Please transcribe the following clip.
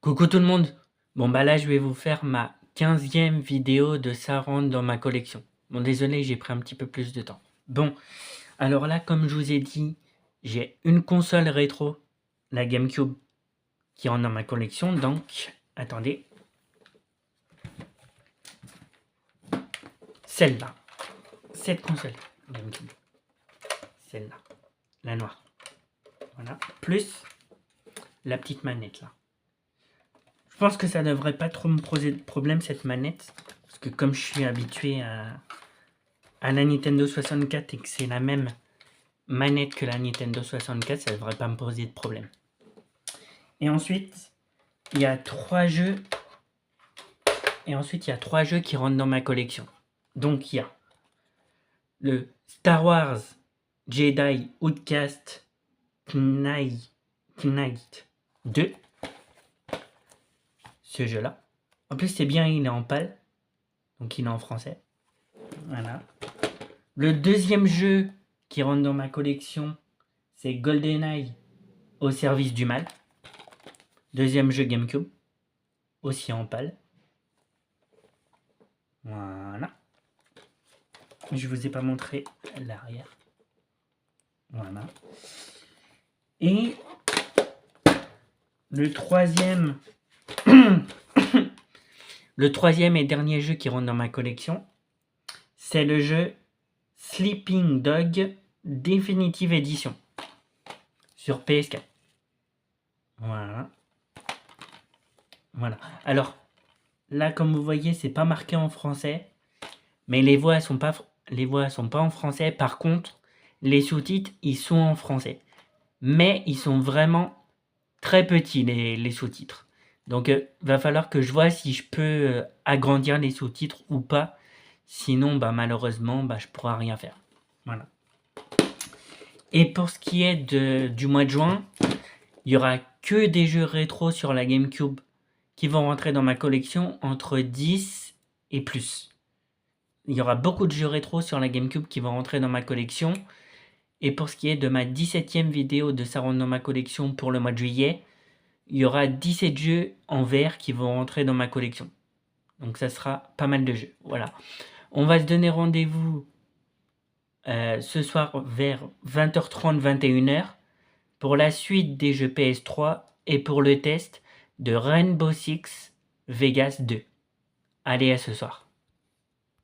Coucou tout le monde. Bon bah là je vais vous faire ma 15e vidéo de ça rentre dans ma collection. Bon désolé, j'ai pris un petit peu plus de temps. Bon, alors là comme je vous ai dit, j'ai une console rétro, la GameCube, qui rentre dans ma collection. Donc, attendez. Celle-là. Cette console GameCube. Celle-là. La noire. Voilà. Plus la petite manette là. Je pense que ça devrait pas trop me poser de problème cette manette. Parce que comme je suis habitué à la Nintendo 64 et que c'est la même manette que la Nintendo 64, ça devrait pas me poser de problème. Et ensuite, il y a 3 jeux. Qui rentrent dans ma collection. Donc il y a le Star Wars Jedi Outcast Knight 2. Ce jeu-là. En plus, c'est bien, il est en PAL. Donc, il est en français. Voilà. Le deuxième jeu qui rentre dans ma collection, c'est GoldenEye au service du mal. Deuxième jeu GameCube. Aussi en PAL. Voilà. Je vous ai pas montré l'arrière. Voilà. Et le troisième... le troisième et dernier jeu qui rentre dans ma collection, c'est le jeu Sleeping Dog Definitive Edition sur PS4. Voilà. Voilà. Alors, là, comme vous voyez, c'est pas marqué en français, mais les voix sont pas en français. Par contre, les sous-titres, ils sont en français. Mais ils sont vraiment très petits, les sous-titres. Donc, va falloir que je vois si je peux agrandir les sous-titres ou pas. Sinon, bah, malheureusement, bah, je pourrai rien faire. Voilà. Et pour ce qui est du mois de juin, il y aura que des jeux rétro sur la GameCube qui vont rentrer dans ma collection entre 10 et plus. Il y aura beaucoup de jeux rétro sur la GameCube qui vont rentrer dans ma collection. Et pour ce qui est de ma 17e vidéo de ça rentre dans ma collection pour le mois de juillet, il y aura 17 jeux en vert qui vont rentrer dans ma collection. Donc ça sera pas mal de jeux. Voilà. On va se donner rendez-vous ce soir vers 20h30, 21h pour la suite des jeux PS3 et pour le test de Rainbow Six Vegas 2. Allez, à ce soir.